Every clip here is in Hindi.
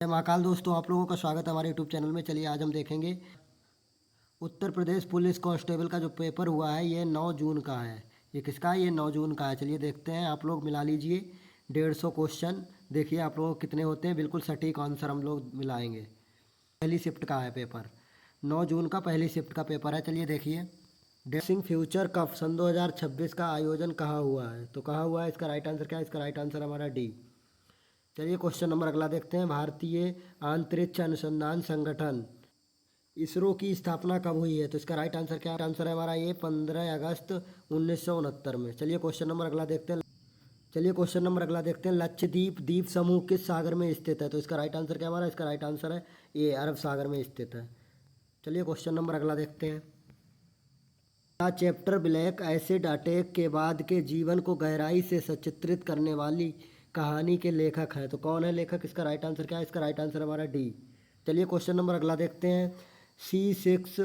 जय महाकाल दोस्तों, आप लोगों का स्वागत है हमारे यूट्यूब चैनल में। चलिए आज हम देखेंगे उत्तर प्रदेश पुलिस कांस्टेबल का जो पेपर हुआ है ये 9 जून का है। ये किसका है? ये 9 जून का है। चलिए देखते हैं, आप लोग मिला लीजिए 150 क्वेश्चन। देखिए आप लोगों को कितने होते हैं, बिल्कुल सटीक आंसर हम लोग मिलाएंगे। पहली शिफ्ट का है पेपर, 9 जून का पहली शिफ्ट का पेपर है। चलिए देखिए, ड्रेसिंग फ्यूचर कप सन 2026 का आयोजन कहाँ हुआ है? तो कहाँ हुआ है, इसका राइट आंसर क्या है? इसका राइट आंसर हमारा डी। चलिए क्वेश्चन नंबर अगला देखते हैं। भारतीय अंतरिक्ष अनुसंधान संगठन इसरो की स्थापना कब हुई है? तो इसका राइट आंसर क्या आंसर है हमारा? ये 15 अगस्त 1969 में। चलिए क्वेश्चन नंबर अगला देखते हैं। लक्षद्वीप द्वीप समूह किस सागर में स्थित है? तो इसका राइट आंसर क्या हमारा? इसका राइट आंसर है ये अरब सागर में स्थित है। चलिए क्वेश्चन नंबर अगला देखते हैं। चैप्टर ब्लैक एसिड अटैक के बाद के जीवन को गहराई से सचित्रित करने वाली कहानी के लेखक हैं? तो कौन है लेखक? इसका राइट आंसर क्या है? इसका राइट आंसर हमारा डी। चलिए क्वेश्चन नंबर अगला देखते हैं। C6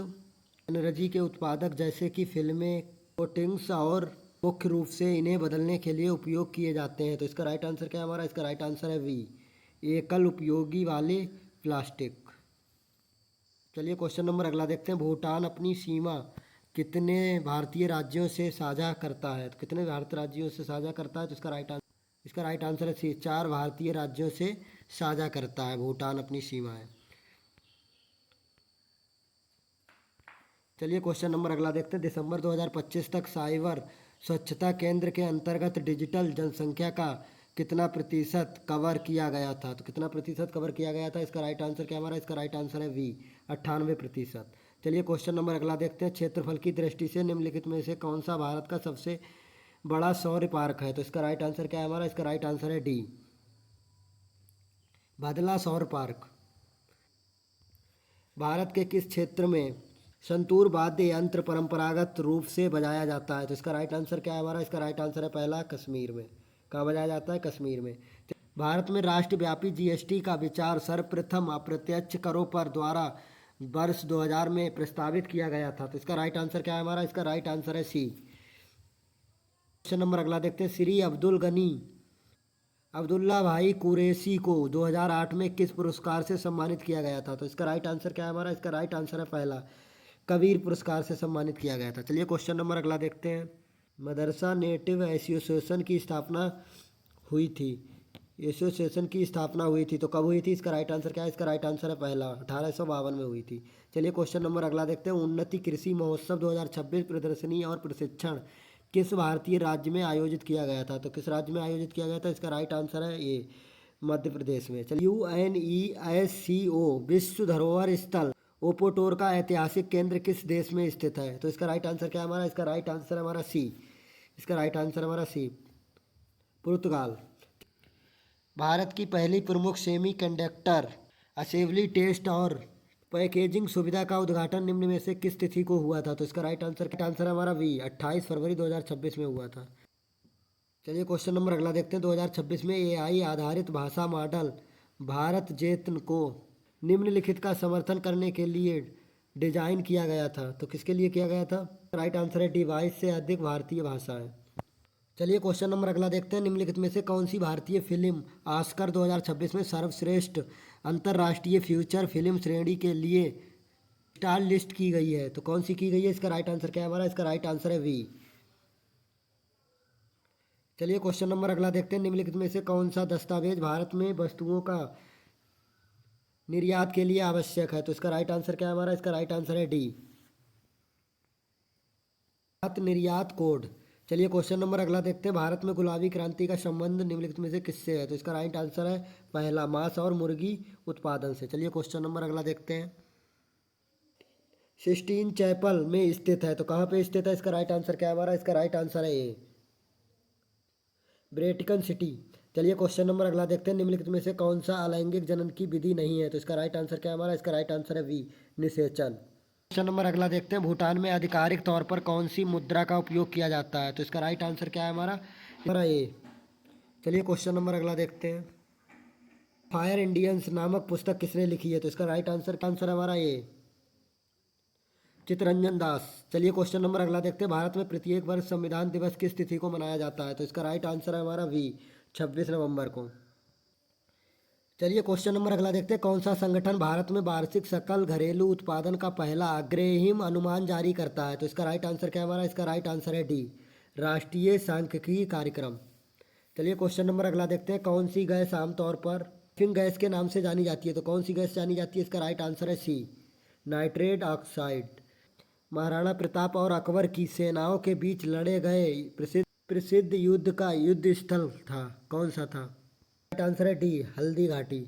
एनर्जी के उत्पादक जैसे कि फिल्में, कोटिंग्स और मुख्य रूप से इन्हें बदलने के लिए उपयोग किए जाते हैं। तो इसका राइट आंसर क्या है हमारा? इसका राइट आंसर है वी, एकल उपयोगी वाले प्लास्टिक। चलिए क्वेश्चन नंबर अगला देखते हैं। भूटान अपनी सीमा कितने भारतीय राज्यों से साझा करता है? तो कितने भारतीय राज्यों से साझा करता है? तो इसका राइट आंसर है सी, 4 भारतीय राज्यों से साझा करता है भूटान अपनी सीमाएं। चलिए क्वेश्चन नंबर अगला देखते हैं। दिसंबर 2025 तक साइबर स्वच्छता केंद्र के अंतर्गत डिजिटल जनसंख्या का कितना प्रतिशत कवर किया गया था? तो कितना प्रतिशत कवर किया गया था? इसका राइट आंसर क्या हमारा? इसका राइट आंसर है वी, 98%। चलिए क्वेश्चन नंबर अगला देखते हैं। क्षेत्रफल की दृष्टि से निम्नलिखित में से कौन सा भारत का सबसे बड़ा सौर पार्क है? तो इसका राइट आंसर क्या है हमारा? इसका राइट आंसर है डी, बादला सौर पार्क। भारत के किस क्षेत्र में संतूर वाद्य यंत्र परंपरागत रूप से बजाया जाता है? तो इसका राइट आंसर क्या है हमारा? इसका राइट आंसर है पहला, कश्मीर में। कहाँ बजाया जाता है? कश्मीर में। भारत में राष्ट्रव्यापी जीएसटी का विचार सर्वप्रथम अप्रत्यक्ष करों पर द्वारा वर्ष 2000 में प्रस्तावित किया गया था। तो इसका राइट आंसर क्या है हमारा? इसका राइट आंसर है सी। क्वेश्चन नंबर अगला देखते हैं। श्री अब्दुल गनी अब्दुल्ला भाई कुरैशी को 2008 में किस पुरस्कार से सम्मानित किया गया था? तो इसका राइट आंसर क्या है हमारा? इसका राइट आंसर है पहला, कबीर पुरस्कार से सम्मानित किया गया था। चलिए क्वेश्चन नंबर अगला देखते हैं। मदरसा नेटिव एसोसिएशन की स्थापना हुई थी तो कब हुई थी? इसका राइट आंसर क्या है? इसका राइट आंसर है पहला, 1852 में हुई थी। चलिए क्वेश्चन नंबर अगला देखते हैं। उन्नति कृषि महोत्सव 2026 प्रदर्शनी और प्रशिक्षण किस भारतीय राज्य में आयोजित किया गया था? तो किस राज्य में आयोजित किया गया था? इसका राइट आंसर है ये, मध्य प्रदेश में। चलिए UNESCO विश्व धरोहर स्थल ओपोटोर का ऐतिहासिक केंद्र किस देश में स्थित है? तो इसका राइट आंसर क्या है हमारा? इसका राइट आंसर है हमारा सी। इसका राइट आंसर हमारा सी, पुर्तगाल। भारत की पहली प्रमुख सेमीकंडक्टर असेंबली टेस्ट और पैकेजिंग सुविधा का उद्घाटन निम्न में से किस तिथि को हुआ था? तो इसका राइट आंसर हमारा वी, 28 फरवरी 2026 में हुआ था। चलिए क्वेश्चन नंबर अगला देखते हैं। 2026 में एआई आधारित भाषा मॉडल भारत जेतन को निम्नलिखित का समर्थन करने के लिए डिजाइन किया गया था। तो किसके लिए किया गया था? राइट आंसर है डिवाइस से अधिक भारतीय भाषा है। चलिए क्वेश्चन नंबर अगला देखते हैं। निम्नलिखित में से कौन सी भारतीय फिल्म ऑस्कर 2026 में सर्वश्रेष्ठ अंतर्राष्ट्रीय फीचर फिल्म श्रेणी के लिए स्टार लिस्ट की गई है? तो कौन सी की गई है? इसका राइट आंसर क्या है हमारा? इसका राइट आंसर है वी। चलिए क्वेश्चन नंबर अगला देखते हैं। निम्नलिखित में से कौन सा दस्तावेज भारत में वस्तुओं का निर्यात के लिए आवश्यक है? तो इसका राइट आंसर क्या है हमारा? इसका राइट आंसर है डी, निर्यात कोड। चलिए क्वेश्चन नंबर अगला देखते हैं। भारत में गुलाबी क्रांति का संबंध निम्नलिखित में से किससे है? तो इसका राइट आंसर है पहला, मांस और मुर्गी उत्पादन से। चलिए क्वेश्चन नंबर अगला देखते हैं। सिस्टीन चैपल में स्थित है, तो कहाँ पे स्थित है? इसका राइट आंसर क्या है हमारा? इसका राइट आंसर है ए, ब्रेटिकन सिटी। चलिए क्वेश्चन नंबर अगला देखते हैं। निम्नलिखित में से कौन सा अलैंगिक जनन की विधि नहीं है? तो इसका राइट आंसर क्या है हमारा? इसका राइट आंसर है वी, निषेचन। क्वेश्चन नंबर अगला देखते हैं। भूटान में आधिकारिक तौर पर कौन सी मुद्रा का उपयोग किया जाता है? तो इसका राइट आंसर क्या है हमारा ए। चलिए क्वेश्चन नंबर अगला देखते हैं। फायर इंडियंस नामक पुस्तक किसने लिखी है? तो इसका राइट आंसर हमारा ए, चित्तरंजन दास। चलिए क्वेश्चन नंबर अगला देखते हैं। भारत में प्रत्येक वर्ष संविधान दिवस किस तिथि को मनाया जाता है? तो इसका राइट आंसर है हमारा वी, 26 नवंबर को। चलिए क्वेश्चन नंबर अगला देखते हैं। कौन सा संगठन भारत में वार्षिक सकल घरेलू उत्पादन का पहला अग्रिम अनुमान जारी करता है? तो इसका राइट आंसर क्या है हमारा? इसका राइट आंसर है डी, राष्ट्रीय सांख्यिकी कार्यक्रम। चलिए क्वेश्चन नंबर अगला देखते हैं। कौन सी गैस आमतौर पर किंग गैस के नाम से जानी जाती है? तो कौन सी गैस जानी जाती है? इसका राइट आंसर है सी, नाइट्रेट ऑक्साइड। महाराणा प्रताप और अकबर की सेनाओं के बीच लड़े गए प्रसिद्ध प्रसिद्ध युद्ध का युद्ध स्थल था, कौन सा था? राइट आंसर है डी, हल्दी घाटी।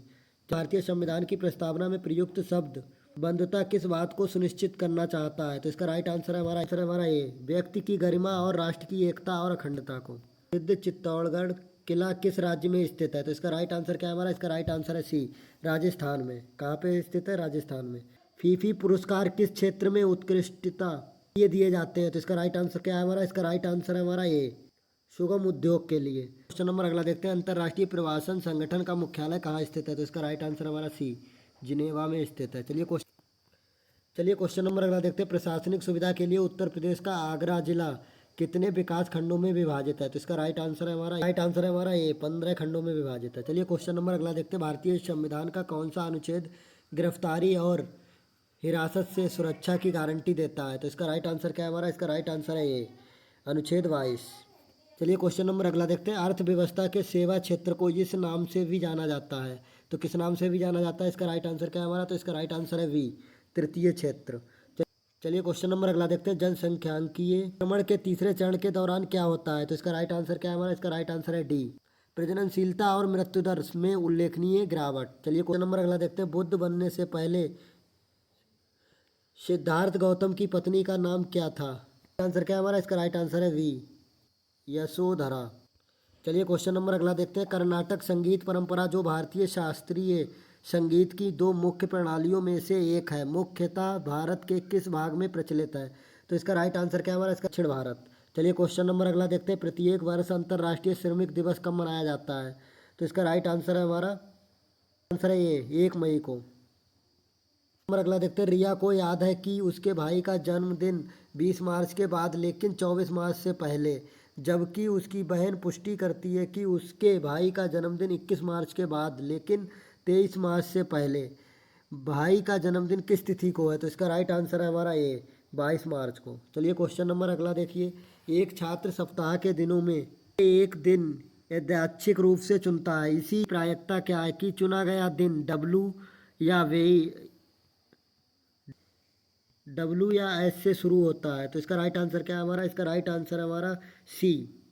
भारतीय संविधान की प्रस्तावना में प्रयुक्त शब्द बंधुता किस बात को सुनिश्चित करना चाहता है? तो इसका राइट आंसर है हमारा ए, व्यक्ति की गरिमा और राष्ट्र की एकता और अखंडता को। प्रसिद्ध चित्तौड़गढ़ किला किस राज्य में स्थित है? तो इसका राइट आंसर क्या है हमारा? इसका राइट आंसर है सी, राजस्थान में। कहाँ पे स्थित है? राजस्थान में। फीफी पुरस्कार किस क्षेत्र में उत्कृष्टता ये दिए जाते हैं? तो इसका राइट आंसर क्या है हमारा? इसका राइट आंसर है हमारा ए, सुगम उद्योग के लिए। क्वेश्चन नंबर अगला देखते हैं। अंतर्राष्ट्रीय प्रवासन संगठन का मुख्यालय कहाँ स्थित है? तो इसका राइट आंसर हमारा सी, जिनेवा में स्थित है। चलिए क्वेश्चन नंबर अगला देखते हैं। प्रशासनिक सुविधा के लिए उत्तर प्रदेश का आगरा जिला कितने विकास खंडों में विभाजित है? तो इसका राइट आंसर है हमारा ए, 15 खंडों में विभाजित है। चलिए क्वेश्चन नंबर अगला देखते हैं। भारतीय संविधान का कौन सा अनुच्छेद गिरफ्तारी और हिरासत से सुरक्षा की गारंटी देता है? तो इसका राइट आंसर क्या है हमारा? इसका राइट आंसर है ए, अनुच्छेद 22। चलिए क्वेश्चन नंबर अगला देखते हैं। अर्थव्यवस्था के सेवा क्षेत्र को इस नाम से भी जाना जाता है, तो किस नाम से भी जाना जाता है? इसका राइट आंसर क्या है हमारा? तो इसका राइट आंसर है वी, तृतीय क्षेत्र। चलिए क्वेश्चन नंबर अगला देखते हैं। जनसंख्यांकीय भ्रमण के तीसरे चरण के दौरान क्या होता है? तो इसका राइट आंसर क्या है हमारा? इसका राइट आंसर है डी, प्रजननशीलता और मृत्यु दर में उल्लेखनीय गिरावट। चलिए क्वेश्चन नंबर अगला देखते हैं। बुद्ध बनने से पहले सिद्धार्थ गौतम की पत्नी का नाम क्या था? आंसर क्या है हमारा? इसका राइट आंसर है वी, यशोधरा। चलिए क्वेश्चन नंबर अगला देखते हैं। कर्नाटक संगीत परंपरा जो भारतीय शास्त्रीय संगीत की दो मुख्य प्रणालियों में से एक है, मुख्यतः भारत के किस भाग में प्रचलित है? तो इसका राइट आंसर क्या है हमारा? इसका दक्षिण भारत। चलिए क्वेश्चन नंबर अगला देखते हैं। प्रत्येक वर्ष अंतर्राष्ट्रीय श्रमिक दिवस कब मनाया जाता है? तो इसका राइट आंसर है हमारा आंसर है ये, 1 मई को। नंबर अगला देखते हैं। रिया को याद है कि उसके भाई का जन्मदिन 20 मार्च के बाद लेकिन 24 मार्च से पहले, जबकि उसकी बहन पुष्टि करती है कि उसके भाई का जन्मदिन 21 मार्च के बाद लेकिन 23 मार्च से पहले। भाई का जन्मदिन किस तिथि को है? तो इसका राइट आंसर है हमारा ए, 22 मार्च को। चलिए क्वेश्चन नंबर अगला देखिए। एक छात्र सप्ताह के दिनों में एक दिन यादृच्छिक रूप से चुनता है, इसी प्रायिकता क्या है कि चुना गया दिन डब्लू या एस से शुरू होता है? तो इसका राइट आंसर क्या है हमारा? इसका राइट आंसर है हमारा सी,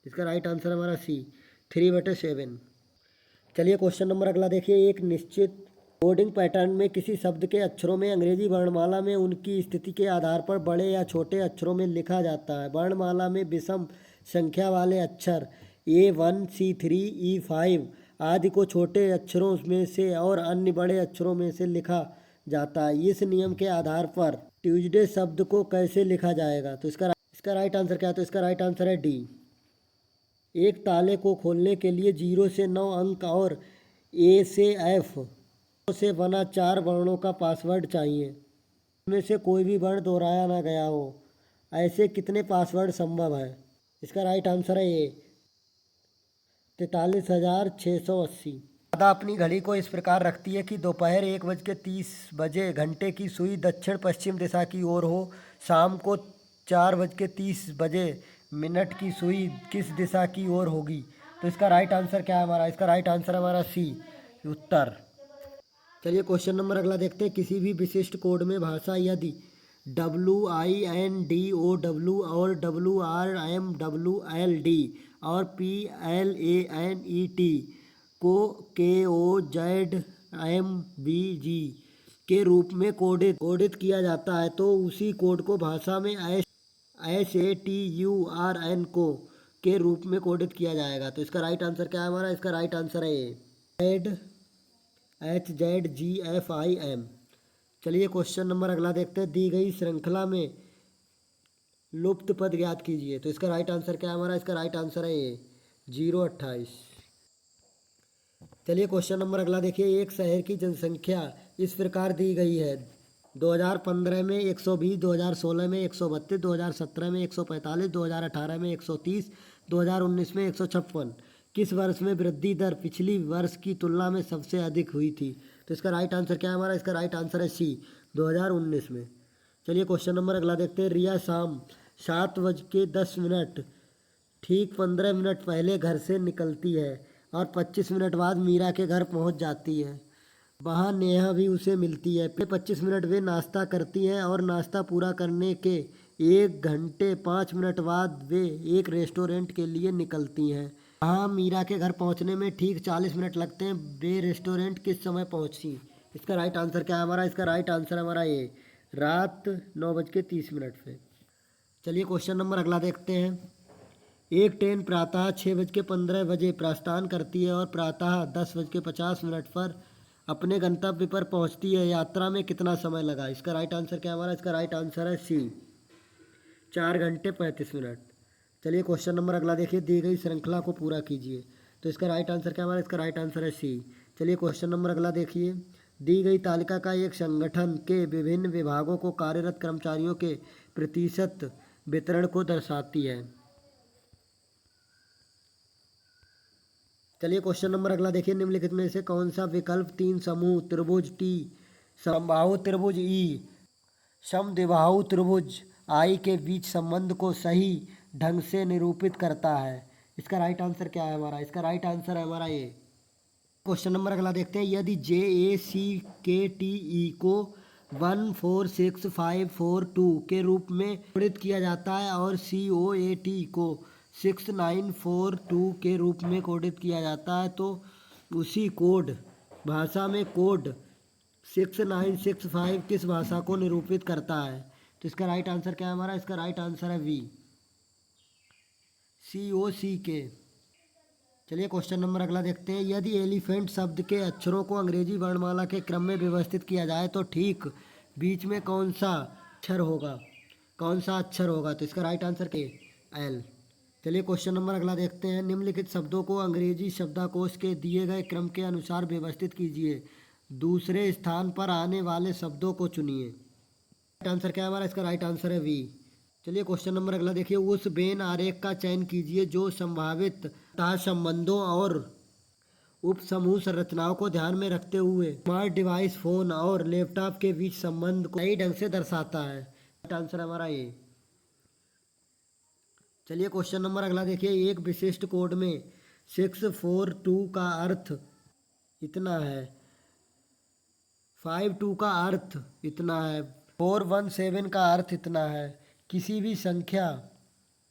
इसका राइट आंसर है हमारा सी, 3/7। चलिए क्वेश्चन नंबर अगला देखिए। एक निश्चित कोडिंग पैटर्न में किसी शब्द के अक्षरों में अंग्रेजी वर्णमाला में उनकी स्थिति के आधार पर बड़े या छोटे अक्षरों में लिखा जाता है। वर्णमाला में विषम संख्या वाले अक्षर A1, C3, E5 आदि को छोटे अक्षरों में से और अन्य बड़े अक्षरों में से लिखा जाता है। इस नियम के आधार पर ट्यूजडे शब्द को कैसे लिखा जाएगा? तो इसका राइट आंसर क्या है? तो इसका राइट आंसर है डी। एक ताले को खोलने के लिए 0 से 9 अंक और ए से एफ से बना 4 वर्णों का पासवर्ड चाहिए, इनमें से कोई भी वर्ण दोहराया ना गया हो। ऐसे कितने पासवर्ड संभव है? इसका राइट आंसर है ए, 43,680। राधा अपनी घड़ी को इस प्रकार रखती है कि दोपहर 1:30 घंटे की सुई दक्षिण पश्चिम दिशा की ओर हो, शाम को 4:30 की सुई किस दिशा की ओर होगी? तो इसका राइट आंसर क्या है हमारा? इसका राइट आंसर है हमारा सी, उत्तर। चलिए क्वेश्चन नंबर अगला देखते हैं। किसी भी विशिष्ट कोड में भाषा यदि WINDOW और WRMWLD और PLANET को KOZMBG के रूप में कोडित किया जाता है, तो उसी कोड को भाषा में SATURN को के रूप में कोडित किया जाएगा। तो इसका राइट आंसर क्या है हमारा? इसका राइट आंसर है HZGFIM। चलिए क्वेश्चन नंबर अगला देखते हैं। दी गई श्रृंखला में लुप्त पद ज्ञात कीजिए। तो इसका राइट आंसर क्या है हमारा? इसका राइट आंसर है ए, 028। चलिए क्वेश्चन नंबर अगला देखिए। एक शहर की जनसंख्या इस प्रकार दी गई है। 2015 में 120, 2016 में 132, 2017 में 145, 2018 में 130, 2019 में 156। किस वर्ष में वृद्धि दर पिछली वर्ष की तुलना में सबसे अधिक हुई थी? तो इसका राइट आंसर क्या है हमारा? इसका राइट आंसर है सी, 2019 में। चलिए क्वेश्चन नंबर अगला देखते हैं। रिया शाम 7:10 ठीक 15 मिनट पहले घर से निकलती है और 25 मिनट बाद मीरा के घर पहुंच जाती है। वहाँ नेहा भी उसे मिलती है। फिर 25 मिनट वे नाश्ता करती हैं और नाश्ता पूरा करने के 1 घंटे 5 मिनट बाद वे एक रेस्टोरेंट के लिए निकलती हैं। वहाँ मीरा के घर पहुँचने में ठीक 40 मिनट लगते हैं। वे रेस्टोरेंट किस समय पहुँची? इसका राइट आंसर क्या है हमारा? इसका राइट आंसर है हमारा ये, रात 9:30 पे। चलिए क्वेश्चन नंबर अगला देखते हैं। एक ट्रेन प्रातः 6:15 प्रस्थान करती है और प्रातः 10:50 पर अपने गंतव्य पर पहुंचती है। यात्रा में कितना समय लगा? इसका राइट आंसर क्या है हमारा? इसका राइट आंसर है सी, 4 घंटे 35 मिनट। चलिए क्वेश्चन नंबर अगला देखिए। दी गई श्रृंखला को पूरा कीजिए। तो इसका राइट आंसर क्या है हमारा? इसका राइट आंसर है सी। चलिए क्वेश्चन नंबर अगला देखिए। दी गई तालिका का एक संगठन के विभिन्न विभागों को कार्यरत कर्मचारियों के प्रतिशत वितरण को दर्शाती है। चलिए क्वेश्चन नंबर अगला देखिए। निम्नलिखित में से कौन सा विकल्प 3 समूह त्रिभुज टी, समबाहु त्रिभुज ई, समद्विबाहु त्रिभुज आई के बीच संबंध को सही ढंग से निरूपित करता है? इसका राइट आंसर क्या है हमारा? इसका राइट आंसर है हमारा ये। क्वेश्चन नंबर अगला देखते हैं। यदि JACKTE को 146542 के रूप में कोडित किया जाता है और COAT को 6942 के रूप में कोडित किया जाता है, तो उसी कोड भाषा में कोड 6965 किस भाषा को निरूपित करता है? तो इसका राइट आंसर क्या है हमारा? इसका राइट आंसर है वी, COCK। चलिए क्वेश्चन नंबर अगला देखते हैं। यदि एलिफेंट शब्द के अक्षरों को अंग्रेजी वर्णमाला के क्रम में व्यवस्थित किया जाए तो ठीक बीच में कौन सा अक्षर होगा? कौन सा अक्षर होगा? तो इसका राइट आंसर के एल। चलिए क्वेश्चन नंबर अगला देखते हैं। निम्नलिखित शब्दों को अंग्रेजी शब्दकोश के दिए गए क्रम के अनुसार व्यवस्थित कीजिए। दूसरे स्थान पर आने वाले शब्दों को चुनिए। राइट आंसर क्या है हमारा? इसका राइट आंसर है वी। चलिए क्वेश्चन नंबर अगला देखिए। उस वेन आरेख का चयन कीजिए जो संभावित संबंधों और उप समूह संरचनाओं को ध्यान में रखते हुए स्मार्ट डिवाइस फोन और लैपटॉप के बीच संबंध को सही ढंग से दर्शाता है। राइट आंसर हमारा ये। चलिए क्वेश्चन नंबर अगला देखिए। एक विशिष्ट कोड में 642 का अर्थ इतना है, 52 का अर्थ इतना है, 417 का अर्थ इतना है, किसी भी संख्या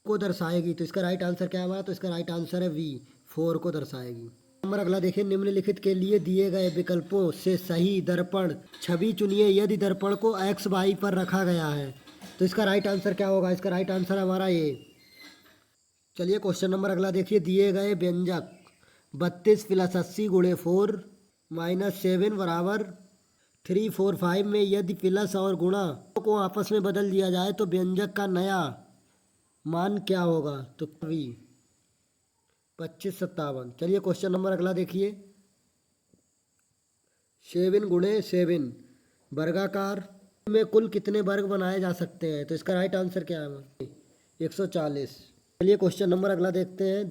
को दर्शाएगी। तो इसका राइट आंसर क्या है? तो इसका राइट आंसर है वी, 4 को दर्शाएगी। नंबर अगला देखिए। निम्नलिखित के लिए दिए गए विकल्पों से सही दर्पण छवि चुनिए। यदि दर्पण को XY पर रखा गया है तो इसका राइट आंसर क्या होगा? इसका राइट आंसर हमारा ये। चलिए क्वेश्चन नंबर अगला देखिए। दिए गए व्यंजक 32 + 80 × 4 - 7 बराबर 345 में यदि प्लस और गुणा को आपस में बदल दिया जाए तो व्यंजक का नया मान क्या होगा? तो वी, 2557। चलिए क्वेश्चन नंबर अगला देखिए। 7 × 7 वर्गाकार में कुल कितने वर्ग बनाए जा सकते हैं? तो इसका राइट आंसर क्या है? 140। चलिए क्वेश्चन नंबर अगला देखते हैं।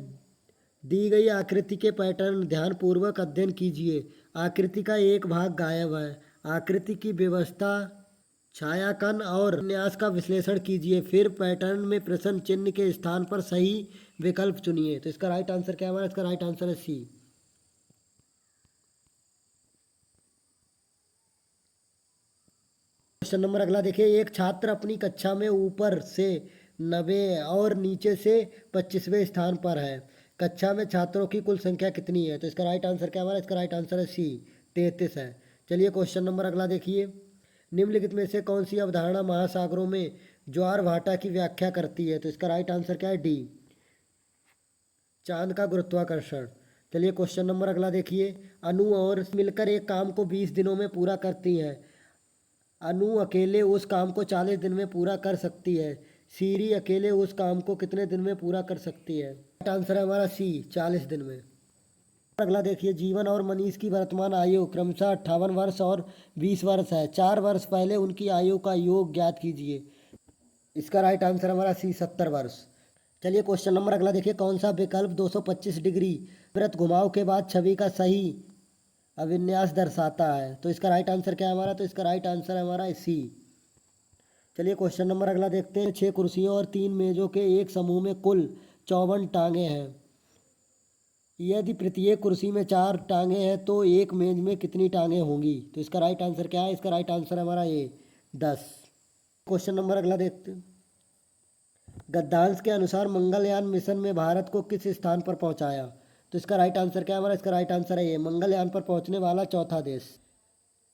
दी गई आकृति के पैटर्न ध्यानपूर्वक अध्ययन कीजिए। आकृति का एक भाग गायब है। आकृति की व्यवस्था, छायांकन और विन्यास का विश्लेषण कीजिए। फिर पैटर्न में प्रश्न चिन्ह के स्थान पर सही विकल्प चुनिए। तो इसका राइट आंसर क्या है हमारा? इसका राइट आंसर है सी। क्वेश्चन नंबर अगला देखिए। एक छात्र अपनी कक्षा में ऊपर से 90 और नीचे से 25वें स्थान पर है। कक्षा में छात्रों की कुल संख्या कितनी है? तो इसका राइट आंसर क्या है हमारा? इसका राइट आंसर है सी, 33 है। चलिए क्वेश्चन नंबर अगला देखिए। निम्नलिखित में से कौन सी अवधारणा महासागरों में ज्वार भाटा की व्याख्या करती है? तो इसका राइट आंसर क्या है? डी, चांद का गुरुत्वाकर्षण। चलिए क्वेश्चन नंबर अगला देखिए। अनु और मिलकर एक काम को 20 दिनों में पूरा करती हैं। अनु अकेले उस काम को 40 दिन में पूरा कर सकती है। सीरी अकेले उस काम को कितने दिन में पूरा कर सकती है? राइट आंसर है हमारा सी, 40 दिन में। अगला देखिए। जीवन और मनीष की वर्तमान आयु क्रमशः 58 वर्ष और 20 वर्ष है। 4 वर्ष पहले उनकी आयु का योग ज्ञात कीजिए। इसका राइट आंसर हमारा सी, 70 वर्ष। चलिए क्वेश्चन नंबर अगला देखिए, कौन सा विकल्प 225 डिग्री वृत्त घुमाव के बाद छवि का सही अभिन्यास दर्शाता है? तो इसका राइट आंसर क्या है हमारा? तो इसका राइट आंसर है हमारा सी। चलिए क्वेश्चन नंबर अगला देखते हैं, 6 कुर्सियों और 3 मेजों के एक समूह में कुल 54 टांगे हैं। यदि प्रत्येक कुर्सी में 4 टांगे हैं तो एक मेज में कितनी टांगे होंगी? तो इसका राइट आंसर क्या है? इसका राइट आंसर है हमारा ये 10। क्वेश्चन नंबर अगला देखते हैं, गद्यांश के अनुसार मंगलयान मिशन में भारत को किस स्थान पर पहुंचाया? तो इसका राइट आंसर क्या है हमारा? इसका राइट आंसर है ये, मंगलयान पर पहुंचने वाला चौथा देश।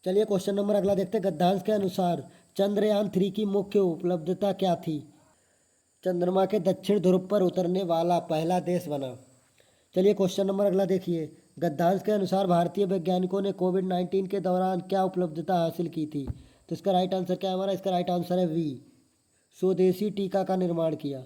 चलिए क्वेश्चन नंबर अगला देखते हैं, गद्यांश के अनुसार चंद्रयान 3 की मुख्य उपलब्धता क्या थी? चंद्रमा के दक्षिण ध्रुव पर उतरने वाला पहला देश बना। चलिए क्वेश्चन नंबर अगला देखिए, गद्यांश के अनुसार भारतीय वैज्ञानिकों ने कोविड-19 के दौरान क्या उपलब्धता हासिल की थी? तो इसका राइट आंसर क्या है हमारा? इसका राइट आंसर है वी, स्वदेशी टीका का निर्माण किया।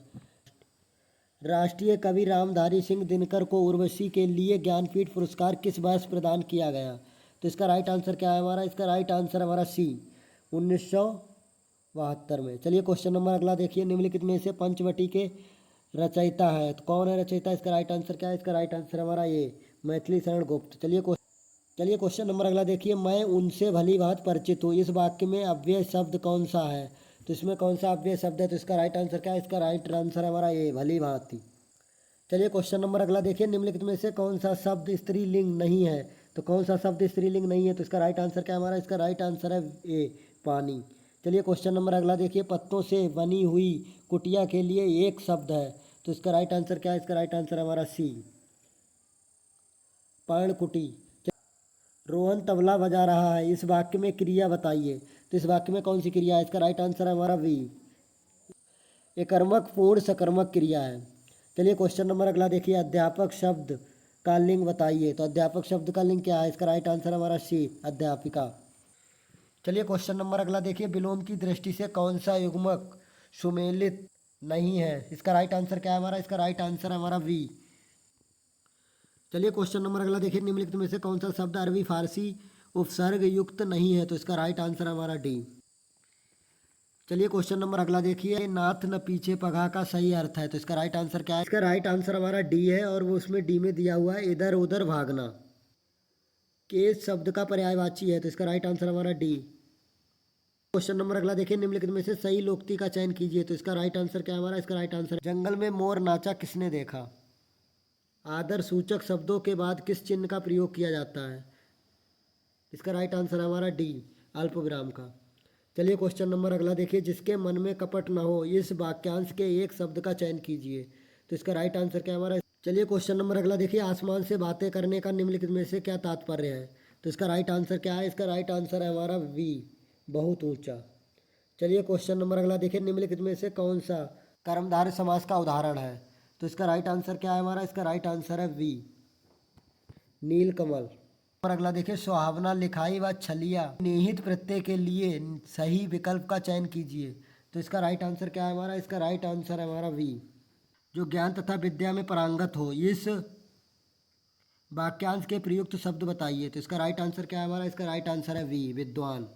राष्ट्रीय कवि रामधारी सिंह दिनकर को उर्वशी के लिए ज्ञानपीठ पुरस्कार किस वर्ष प्रदान किया गया? तो इसका राइट आंसर क्या है हमारा? इसका राइट आंसर हमारा सी, 1972 में। चलिए क्वेश्चन नंबर अगला देखिए, निम्नलिखित में से पंचवटी के रचयिता है तो कौन है रचयिता? इसका राइट आंसर क्या है? इसका राइट आंसर हमारा ये, मैथिली शरण गुप्त। चलिए क्वेश्चन नंबर अगला देखिए, मैं उनसे भली भांति परिचित हूँ, इस वाक्य में अव्यय शब्द कौन सा है? तो इसमें कौन सा अव्यय शब्द है? तो इसका राइट आंसर क्या है? इसका राइट आंसर हमारा ये, भली भांति। चलिए क्वेश्चन नंबर अगला देखिए, निम्नलिखित में से कौन सा शब्द स्त्रीलिंग नहीं है? तो कौन सा शब्द स्त्रीलिंग नहीं है? तो इसका राइट आंसर क्या है हमारा? इसका राइट आंसर है ए, पानी। चलिए क्वेश्चन नंबर अगला देखिए, पत्तों से बनी हुई कुटिया के लिए एक शब्द है, तो इसका राइट आंसर क्या है? इसका राइट आंसर हमारा सी, पर्णकुटी। रोहन तबला बजा रहा है, इस वाक्य में क्रिया बताइए। तो इस वाक्य में कौन सी क्रिया है? इसका राइट आंसर है हमारा वी, एक कर्मक पूर्ण सकर्मक क्रिया है। चलिए क्वेश्चन नंबर अगला देखिए, अध्यापक शब्द का लिंग बताइए। तो अध्यापक शब्द का लिंग क्या है? इसका राइट आंसर हमारा सी, अध्यापिका। चलिए क्वेश्चन नंबर अगला देखिए, विलोम की दृष्टि से कौन सा युग्मक सुमेलित नहीं है? इसका राइट आंसर क्या है हमारा? इसका राइट आंसर है हमारा वी। चलिए क्वेश्चन नंबर अगला देखिए, निम्नलिखित में से कौन सा शब्द अरबी फारसी उपसर्ग युक्त नहीं है? तो इसका राइट आंसर है हमारा डी। चलिए क्वेश्चन नंबर अगला देखिए, नाथ न पीछे पगा का सही अर्थ है? तो इसका राइट आंसर क्या है? इसका राइट आंसर हमारा डी है, और वो उसमें डी में दिया हुआ है इधर उधर भागना। केस शब्द का पर्यायवाची है, तो इसका राइट आंसर हमारा डी। क्वेश्चन नंबर अगला देखिए, निम्नलिखित में से सही लोकोक्ति का चयन कीजिए। तो इसका राइट आंसर क्या है हमारा? इसका राइट आंसर, जंगल में मोर नाचा किसने देखा? आदर सूचक शब्दों के बाद किस चिन्ह का प्रयोग किया जाता है? इसका राइट आंसर हमारा डी, अल्प विराम का। चलिए क्वेश्चन नंबर अगला देखिए, जिसके मन में कपट न हो, इस वाक्यांश के एक शब्द का चयन कीजिए। तो इसका राइट आंसर क्या है हमारा? चलिए क्वेश्चन नंबर अगला देखिए, आसमान से बातें करने का निम्नलिखित में से क्या तात्पर्य है? तो इसका राइट आंसर क्या है? इसका राइट आंसर है हमारा वी, बहुत ऊंचा। चलिए क्वेश्चन नंबर अगला देखिए, निम्नलिखित में से कौन सा कर्मधारय समास का उदाहरण है? तो इसका राइट आंसर क्या है हमारा? इसका राइट आंसर है वी, नीलकमल। और अगला देखिए, सुहावना, लिखाई व छलिया निहित प्रत्यय के लिए सही विकल्प का चयन कीजिए। तो इसका राइट आंसर क्या है हमारा? इसका राइट आंसर है हमारा वी, जो ज्ञान तथा विद्या में पारंगत हो, इस वाक्यांश के प्रयुक्त शब्द बताइए। तो इसका राइट आंसर क्या है हमारा? इसका राइट आंसर है वी, विद्वान।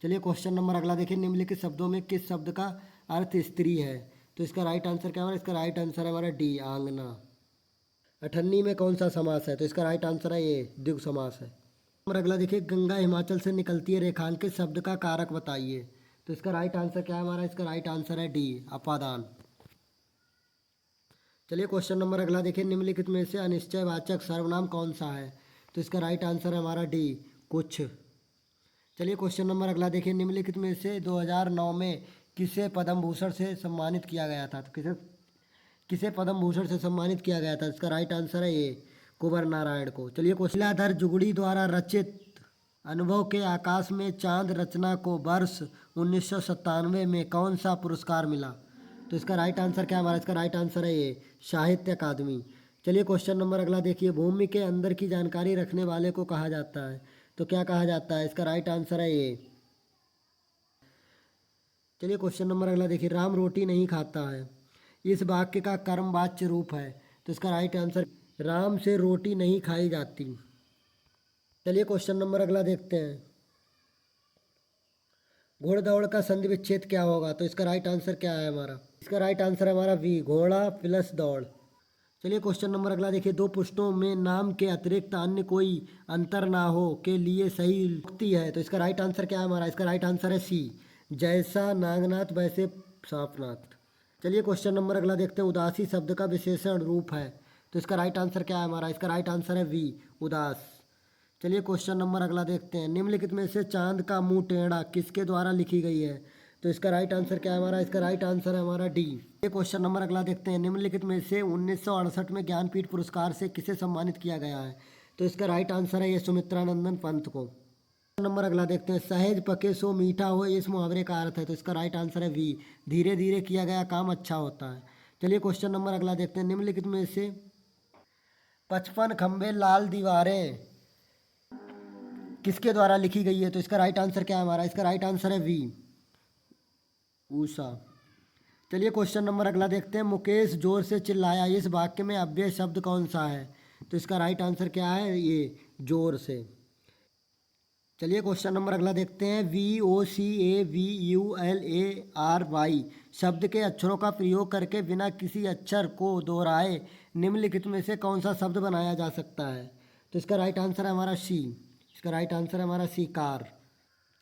चलिए क्वेश्चन नंबर अगला देखिए, निम्नलिखित शब्दों में किस शब्द का अर्थ स्त्री है? तो इसका राइट आंसर क्या है हमारा? इसका राइट आंसर है हमारा डी, आंगना। अठन्नी में कौन सा समास है? तो इसका राइट आंसर है ये, द्विगु समास है। नंबर अगला देखिए, गंगा हिमाचल से निकलती है, रेखांकित शब्द का कारक बताइए। तो इसका राइट आंसर क्या है हमारा? इसका राइट आंसर है डी, अपादान। चलिए क्वेश्चन नंबर अगला देखिए, निम्नलिखित में से अनिश्चयवाचक सर्वनाम कौन सा है? तो इसका राइट आंसर है हमारा डी, कुछ। चलिए क्वेश्चन नंबर अगला देखिए, निम्नलिखित में से 2009 में किसे पद्म भूषण से सम्मानित किया गया था? तो किसे किसे पद्म भूषण से सम्मानित किया गया था? इसका राइट आंसर है ये, कुंवर नारायण को। चलिए क्वेश्चन, लीलाधर जुगड़ी द्वारा रचित अनुभव के आकाश में चांद रचना को वर्ष 1997 में कौन सा पुरस्कार मिला? तो इसका राइट आंसर क्या है हमारा? इसका राइट आंसर है ये, साहित्य अकादमी। चलिए क्वेश्चन नंबर अगला देखिए, भूमि के अंदर की जानकारी रखने वाले को कहा जाता है। तो क्या कहा जाता है? इसका राइट आंसर है ये। चलिए क्वेश्चन नंबर अगला देखिए, राम रोटी नहीं खाता है, इस वाक्य का कर्मवाच्य रूप है। तो इसका राइट आंसर, राम से रोटी नहीं खाई जाती। चलिए क्वेश्चन नंबर अगला देखते हैं, घोड़दौड़ का संधि विच्छेद क्या होगा? तो इसका राइट आंसर क्या है हमारा? इसका राइट आंसर है हमारा वी, घोड़ा प्लस दौड़। चलिए क्वेश्चन नंबर अगला देखिए, दो पृष्ठों में नाम के अतिरिक्त अन्य कोई अंतर ना हो के लिए सही उक्ति है। तो इसका राइट आंसर क्या है हमारा? इसका राइट आंसर है सी, जैसा नागनाथ वैसे सांपनाथ। चलिए क्वेश्चन नंबर अगला देखते हैं, उदासी शब्द का विशेषण रूप है। तो इसका राइट आंसर क्या है हमारा? इसका राइट आंसर है वी, उदास। चलिए क्वेश्चन नंबर अगला देखते हैं, निम्नलिखित में से चांद का मुंह टेढ़ा किसके द्वारा लिखी गई है? तो इसका राइट आंसर क्या है हमारा? इसका राइट आंसर है हमारा डी। ये क्वेश्चन नंबर अगला देखते हैं, निम्नलिखित में से 1968 में ज्ञानपीठ पुरस्कार से किसे सम्मानित किया गया है? तो इसका राइट आंसर है ये सुमित्रानंदन पंत को। नंबर अगला देखते हैं, सहज पके सो मीठा हो इस मुहावरे का अर्थ है। तो इसका राइट आंसर है वी, धीरे धीरे किया गया काम अच्छा होता है। चलिए क्वेश्चन नंबर अगला देखते हैं, निम्नलिखित में से 55 खंबे लाल दीवारें किसके द्वारा लिखी गई है? तो इसका राइट आंसर क्या है हमारा? इसका राइट आंसर है वी, उषा। चलिए क्वेश्चन नंबर अगला देखते हैं, मुकेश जोर से चिल्लाया इस वाक्य में अव्यय शब्द कौन सा है? तो इसका राइट आंसर क्या है? ये जोर से। चलिए क्वेश्चन नंबर अगला देखते हैं, VOCAVULARY शब्द के अक्षरों का प्रयोग करके बिना किसी अक्षर को दोहराए निम्नलिखित में से कौन सा शब्द बनाया जा सकता है? तो इसका राइट आंसर है हमारा सी, इसका राइट आंसर है हमारा सी, कार।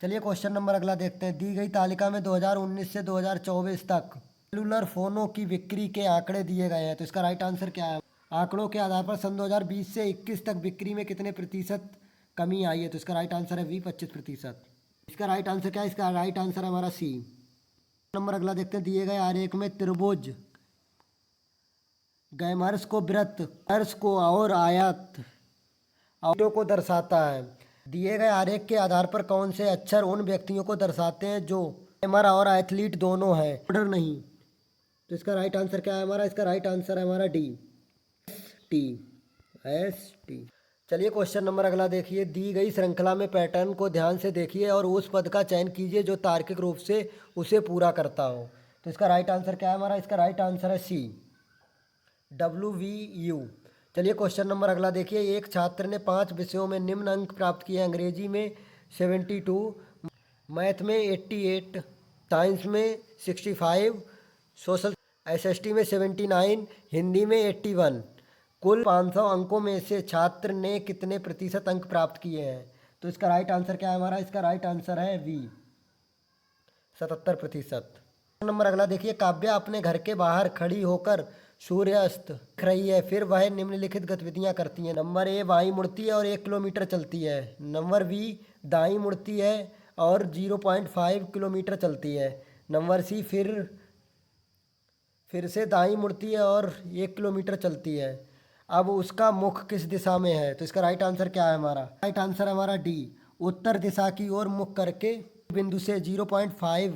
चलिए क्वेश्चन नंबर अगला देखते हैं, दी गई तालिका में 2019 से 2024 तक सेलुलर फोनों की बिक्री के आंकड़े दिए गए हैं। तो इसका राइट आंसर क्या है? आंकड़ों के आधार पर सन 2020 से 21 तक बिक्री में कितने प्रतिशत कमी आई है? तो इसका राइट आंसर है वी, 25%। इसका राइट आंसर क्या है? इसका राइट आंसर है हमारा सी। नंबर अगला देखते हैं, दिए गए आरेख में त्रिभुज गैमर्स को वृत्त, अर्श को और आयत को दर्शाता है। दिए गए आरेख के आधार पर कौन से अक्षर उन व्यक्तियों को दर्शाते हैं जो गेमर और एथलीट दोनों हैं, ऑर्डर नहीं? तो इसका राइट आंसर क्या है हमारा? इसका राइट आंसर है हमारा डी, टी, ST। चलिए क्वेश्चन नंबर अगला देखिए, दी गई श्रृंखला में पैटर्न को ध्यान से देखिए और उस पद का चयन कीजिए जो तार्किक रूप से उसे पूरा करता हो। तो इसका राइट आंसर क्या है हमारा? इसका राइट आंसर है सी, WVU। चलिए क्वेश्चन नंबर अगला देखिए, एक छात्र ने 5 विषयों में निम्न अंक प्राप्त किए, अंग्रेजी में 72, मैथ में 88, साइंस में 65, सोशल SST में 79, हिंदी में 81। कुल 500 अंकों में से छात्र ने कितने प्रतिशत अंक प्राप्त किए हैं? तो इसका राइट आंसर क्या है हमारा? इसका राइट आंसर है वी, 77%। नंबर अगला देखिए, काव्या अपने घर के बाहर खड़ी होकर सूर्यास्त देख रही है, फिर वह निम्नलिखित गतिविधियां करती हैं। नंबर ए, बाईं मुड़ती है और 1 किलोमीटर चलती है। नंबर बी, दाईं मुड़ती है और 0.5 किलोमीटर चलती है। नंबर सी, फिर से दाईं मुड़ती है और 1 किलोमीटर चलती है। अब उसका मुख किस दिशा में है? तो इसका राइट आंसर क्या है हमारा? राइट आंसर है हमारा डी, उत्तर दिशा की ओर मुख करके बिंदु से 0.5।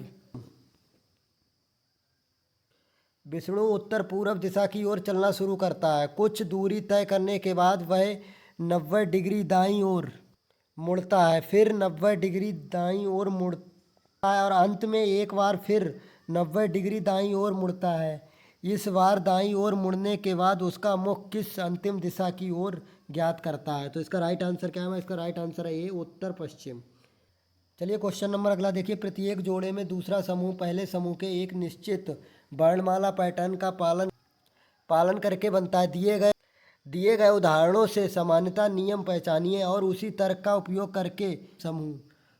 विष्णु उत्तर पूर्व दिशा की ओर चलना शुरू करता है। कुछ दूरी तय करने के बाद वह 90 डिग्री दाईं ओर मुड़ता है, फिर 90 डिग्री दाईं ओर मुड़ता है और अंत में एक बार फिर 90 डिग्री दाईं ओर मुड़ता है। इस बार दाईं ओर मुड़ने के बाद उसका मुख किस अंतिम दिशा की ओर ज्ञात करता है? तो इसका राइट आंसर क्या है? इसका राइट आंसर है ए, उत्तर पश्चिम। चलिए क्वेश्चन नंबर अगला देखिए, प्रत्येक जोड़े में दूसरा समूह पहले समूह के एक निश्चित वर्णमाला पैटर्न का पालन करके बनता है। दिए गए उदाहरणों से समानता नियम पहचानिए और उसी तर्क का उपयोग करके समूह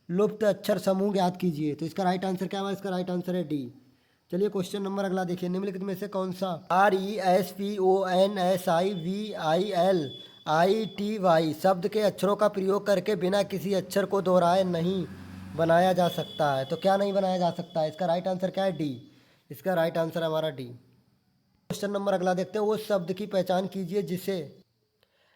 लुप्त अक्षर समूह ज्ञात कीजिए। तो इसका राइट आंसर क्या है? इसका राइट आंसर है डी। चलिए क्वेश्चन नंबर अगला देखिए, निम्नलिखित में से कौन सा RESPONSIVILITY शब्द के अक्षरों का प्रयोग करके बिना किसी अक्षर को दोहराए नहीं बनाया जा सकता है? तो क्या नहीं बनाया जा सकता है? इसका राइट आंसर क्या है? डी, इसका राइट आंसर है हमारा डी। क्वेश्चन नंबर अगला देखते हैं, उस शब्द की पहचान कीजिए जिसे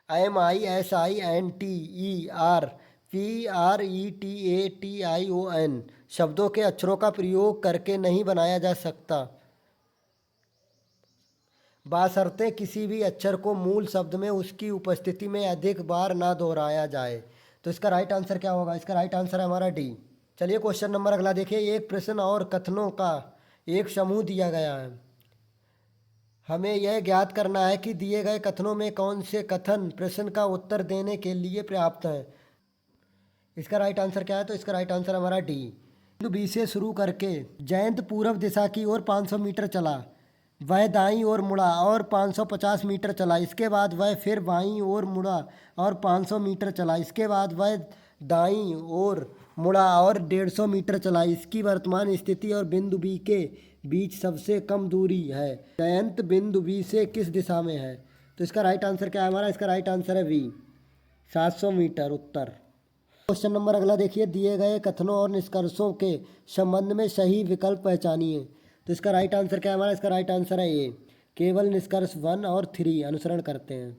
MISINTERPRETATION शब्दों के अक्षरों का प्रयोग करके नहीं बनाया जा सकता, बशर्ते किसी भी अक्षर को मूल शब्द में उसकी उपस्थिति में अधिक बार ना दोहराया जाए। तो इसका राइट आंसर क्या होगा? इसका राइट आंसर है हमारा डी। चलिए क्वेश्चन नंबर अगला देखिए, एक प्रश्न और कथनों का एक समूह दिया गया है। हमें यह ज्ञात करना है कि दिए गए कथनों में कौन से कथन प्रश्न का उत्तर देने के लिए पर्याप्त हैं। इसका राइट आंसर क्या है? तो इसका राइट आंसर हमारा डी, बिंदु बी से शुरू करके जयंत पूर्व दिशा की ओर 500 मीटर चला। वह दाईं ओर मुड़ा और 550 मीटर चला। इसके बाद वह फिर बाईं ओर मुड़ा और 500 मीटर चला। इसके बाद वह दाईं ओर मुड़ा और 150 मीटर चला। इसकी वर्तमान स्थिति और बिंदु बी के बीच सबसे कम दूरी है। जयंत बिंदु बी से किस दिशा में है? तो इसका राइट आंसर क्या है हमारा? इसका राइट आंसर है वी, 700 मीटर उत्तर। क्वेश्चन नंबर अगला देखिए, दिए गए कथनों और निष्कर्षों के संबंध में सही विकल्प पहचानिए। तो इसका राइट आंसर क्या है हमारा? इसका राइट आंसर है ए, केवल निष्कर्ष 1 और 3 अनुसरण करते हैं।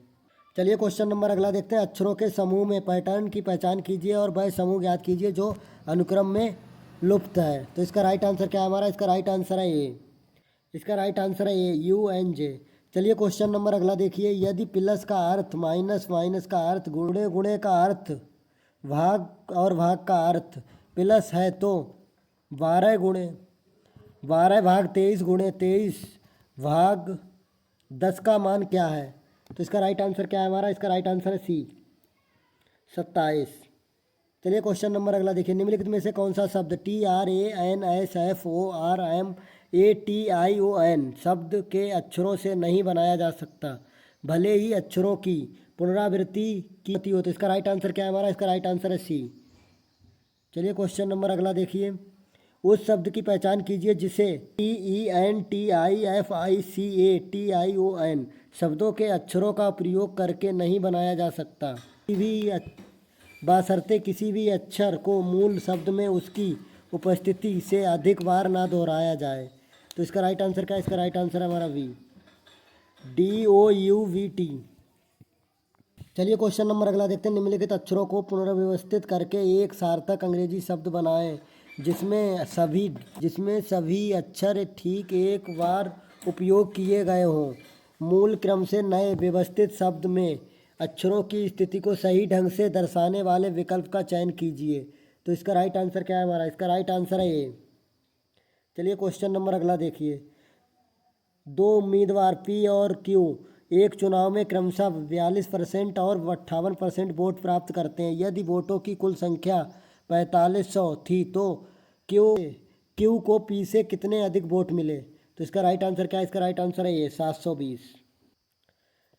चलिए क्वेश्चन नंबर अगला देखते हैं। अक्षरों के समूह में पैटर्न की पहचान कीजिए और वह समूह ज्ञात कीजिए जो अनुक्रम में लुप्त है। तो इसका राइट आंसर क्या है हमारा? इसका राइट आंसर है ए, इसका राइट आंसर है ए, UN J। चलिए क्वेश्चन नंबर अगला देखिए, यदि प्लस का अर्थ माइनस, माइनस का अर्थ गुणे, गुणे का अर्थ भाग और भाग का अर्थ प्लस है तो 12 गुणे 12 भाग 23 गुणे 23 भाग 10 का मान क्या है? तो इसका राइट आंसर क्या है हमारा? इसका राइट आंसर है सी, 27। चलिए क्वेश्चन नंबर अगला देखिए, निम्नलिखित में से कौन सा शब्द TRANSFORMATION शब्द के अक्षरों से नहीं बनाया जा सकता, भले ही अक्षरों की पुनरावृत्ति की हो? तो इसका राइट आंसर क्या है हमारा? इसका राइट आंसर है सी। चलिए क्वेश्चन नंबर अगला देखिए, उस शब्द की पहचान कीजिए जिसे TENTIFICATION शब्दों के अक्षरों का प्रयोग करके नहीं बनाया जा सकता, बशर्ते किसी भी अक्षर को मूल शब्द में उसकी उपस्थिति से अधिक बार ना दोहराया जाए। तो इसका राइट आंसर क्या है? इसका राइट आंसर है हमारा वी, DOUVT। चलिए क्वेश्चन नंबर अगला देखते हैं, निम्नलिखित अक्षरों को पुनर्व्यवस्थित करके एक सार्थक अंग्रेजी शब्द बनाएं जिसमें सभी अक्षर ठीक एक बार उपयोग किए गए हों। मूल क्रम से नए व्यवस्थित शब्द में अक्षरों की स्थिति को सही ढंग से दर्शाने वाले विकल्प का चयन कीजिए। तो इसका राइट आंसर क्या है हमारा? इसका राइट आंसर है ए। चलिए क्वेश्चन नंबर अगला देखिए, 2 उम्मीदवार P और Q एक चुनाव में क्रमशः 42% और 58% वोट प्राप्त करते हैं। यदि वोटों की कुल संख्या 4500 थी तो Q को P से कितने अधिक वोट मिले? तो इसका राइट आंसर क्या है? इसका राइट आंसर है ये, 720।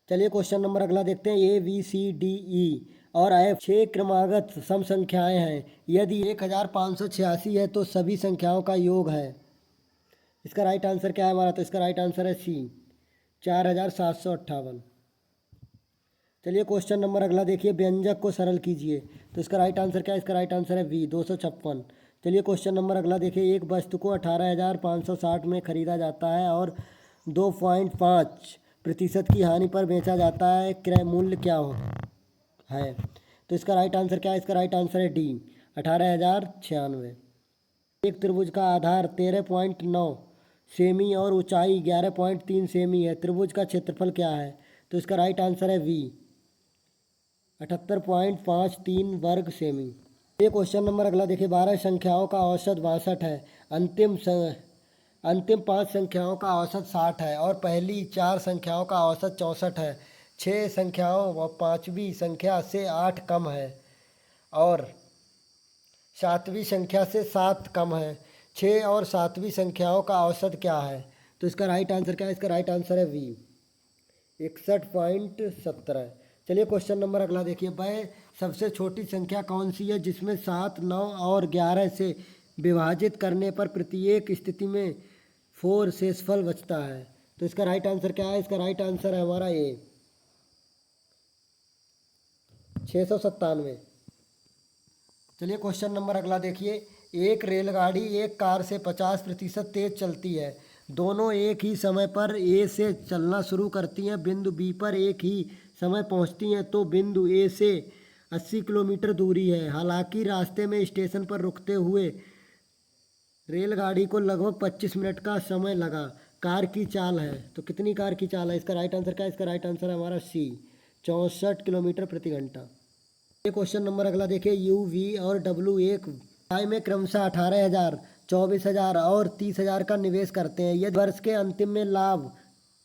चलिए क्वेश्चन नंबर अगला देखते हैं, ABCDE और F 6 क्रमागत सम संख्याएँ हैं। यदि 1586 है तो सभी संख्याओं का योग है। इसका राइट आंसर क्या है हमारा? तो इसका राइट आंसर है सी, 4758। चलिए क्वेश्चन नंबर अगला देखिए, व्यंजक को सरल कीजिए। तो इसका राइट आंसर क्या है? इसका राइट आंसर है बी, 256। चलिए क्वेश्चन नंबर अगला देखिए, एक वस्तु को 18,560 में खरीदा जाता है और 2.5% की हानि पर बेचा जाता है, क्रय मूल्य क्या है? तो इसका राइट आंसर क्या है? इसका राइट आंसर है डी, 18,096। एक त्रिभुज का आधार 13.9 सेमी और ऊंचाई 11.3 सेमी है। त्रिभुज का क्षेत्रफल क्या है? तो इसका राइट आंसर है वी, 78.53 वर्ग सेमी। ये क्वेश्चन नंबर अगला देखिए, 12 संख्याओं का औसत 62 है, अंतिम 5 संख्याओं का औसत 60 है और पहली 4 संख्याओं का औसत 64 है। 6 संख्याओं व 5वीं संख्या से 8 कम है और 7वीं संख्या से 7 कम है। 6 और 7वीं संख्याओं का औसत क्या है? तो इसका राइट आंसर क्या है? इसका राइट आंसर है वी, 61.17। चलिए क्वेश्चन नंबर अगला देखिए, वह सबसे छोटी संख्या कौन सी है जिसमें 7, 9 और 11 से विभाजित करने पर प्रत्येक स्थिति में 4 शेषफल बचता है? तो इसका राइट आंसर क्या है? इसका राइट आंसर है हमारा ए, 697। चलिए क्वेश्चन नंबर अगला देखिए, एक रेलगाड़ी एक कार से 50% तेज चलती है। दोनों एक ही समय पर ए से चलना शुरू करती हैं, बिंदु बी पर एक ही समय पहुंचती हैं तो बिंदु ए से 80 किलोमीटर दूरी है। हालांकि रास्ते में स्टेशन पर रुकते हुए रेलगाड़ी को लगभग 25 मिनट का समय लगा। कार की चाल है, तो कितनी कार की चाल है? इसका राइट आंसर क्या है? इसका राइट आंसर है हमारा सी, 64 किलोमीटर प्रति घंटा। ये क्वेश्चन नंबर अगला देखिए, यू, वी और डब्ल्यू एक व्यवसाय में क्रमशः 18,000, 24,000 और 30,000 का निवेश करते हैं। यदि वर्ष के अंतिम में लाभ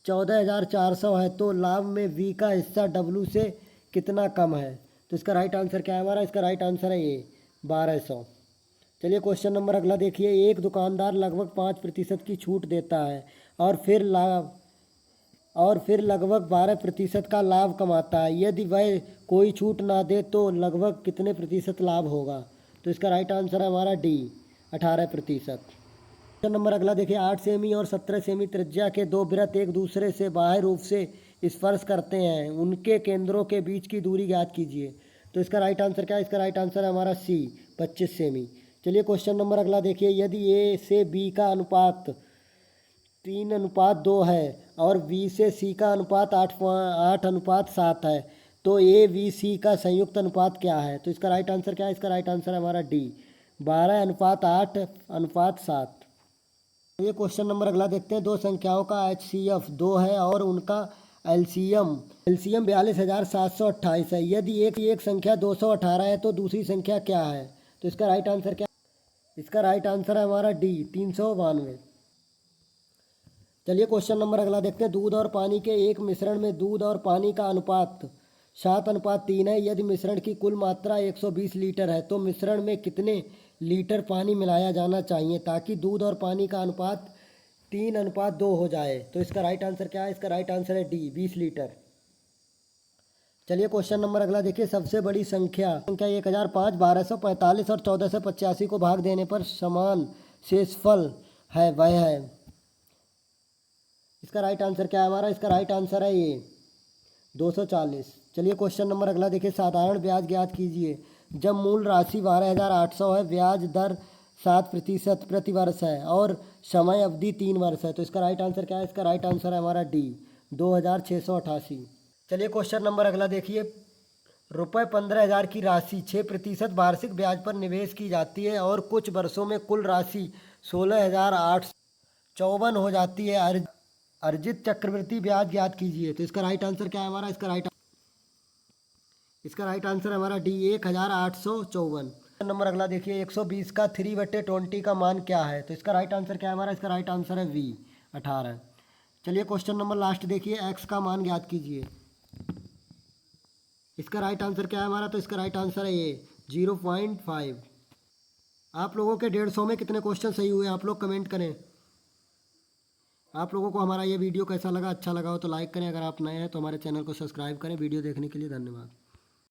14,400 है तो लाभ में वी का हिस्सा डब्ल्यू से कितना कम है? तो इसका राइट आंसर क्या है हमारा? इसका राइट आंसर है ये, 1,200। चलिए क्वेश्चन नंबर अगला देखिए। एक दुकानदार लगभग 5% की छूट देता है और फिर लगभग 12% का लाभ कमाता है। यदि वह कोई छूट ना दे तो लगभग कितने प्रतिशत लाभ होगा? तो इसका राइट आंसर है हमारा डी, 18%। क्वेश्चन नंबर अगला देखिए। 8 सेमी और 17 सेमी त्रिज्या के दो वृत्त एक दूसरे से बाह्य रूप से स्पर्श करते हैं, उनके केंद्रों के बीच की दूरी ज्ञात कीजिए। तो इसका राइट आंसर क्या है? इसका राइट आंसर है हमारा सी, 25 सेमी। चलिए क्वेश्चन नंबर अगला देखिए। यदि ए से बी का अनुपात 3:2 है और बी से सी का अनुपात 8:7 है, तो ए बी सी का संयुक्त अनुपात क्या है? तो इसका राइट आंसर क्या है? इसका राइट आंसर है हमारा डी, 12:8:7। ये क्वेश्चन नंबर अगला देखते हैं। दो संख्याओं का HCF 2 है और उनका एलसीएम 42,728 है। यदि एक संख्या 218 है तो दूसरी संख्या क्या है? तो इसका राइट आंसर क्या? इसका राइट आंसर है हमारा डी, 392। चलिए क्वेश्चन नंबर अगला देखते हैं। दूध और पानी के एक मिश्रण में दूध और पानी का अनुपात 7:3 है। यदि मिश्रण की कुल मात्रा 120 लीटर है तो मिश्रण में कितने लीटर पानी मिलाया जाना चाहिए ताकि दूध और पानी का अनुपात 3:2 हो जाए? तो इसका राइट आंसर क्या है? इसका राइट आंसर है डी, 20 लीटर। चलिए क्वेश्चन नंबर अगला देखिए। सबसे बड़ी संख्या 1005, 1245 और 1485 को भाग देने पर समान शेषफल है वह है। इसका राइट आंसर क्या है हमारा? इसका राइट आंसर है ये, 240। चलिए क्वेश्चन नंबर अगला देखिए। साधारण ब्याज ज्ञात कीजिए। जब मूल राशि 12,800 है, ब्याज दर 7% प्रति वर्ष है और समय अवधि 3 वर्ष है। तो इसका राइट आंसर क्या है? इसका राइट आंसर है हमारा डी, 2,688। चलिए क्वेश्चन नंबर अगला देखिए। रुपये 15,000 की राशि 6% वार्षिक ब्याज पर निवेश की जाती है और कुछ वर्षों में कुल राशि 16,854 हो जाती है। अर्जित चक्रवृद्धि ब्याज ज्ञात कीजिए। तो इसका राइट आंसर क्या है हमारा? इसका राइट आंसर है हमारा डी, 1,854। नंबर अगला देखिए। 120 का 3/20 का मान क्या है? तो इसका राइट आंसर क्या है हमारा? इसका राइट आंसर है वी, 18। चलिए क्वेश्चन नंबर लास्ट देखिए। एक्स का मान ज्ञात कीजिए। इसका राइट आंसर क्या है हमारा? तो इसका राइट आंसर है ये, 0.5। आप लोगों के 150 में कितने क्वेश्चन सही हुए आप लोग कमेंट करें। आप लोगों को हमारा ये वीडियो कैसा लगा? अच्छा लगा हो तो लाइक करें। अगर आप नए हैं तो हमारे चैनल को सब्सक्राइब करें। वीडियो देखने के लिए धन्यवाद।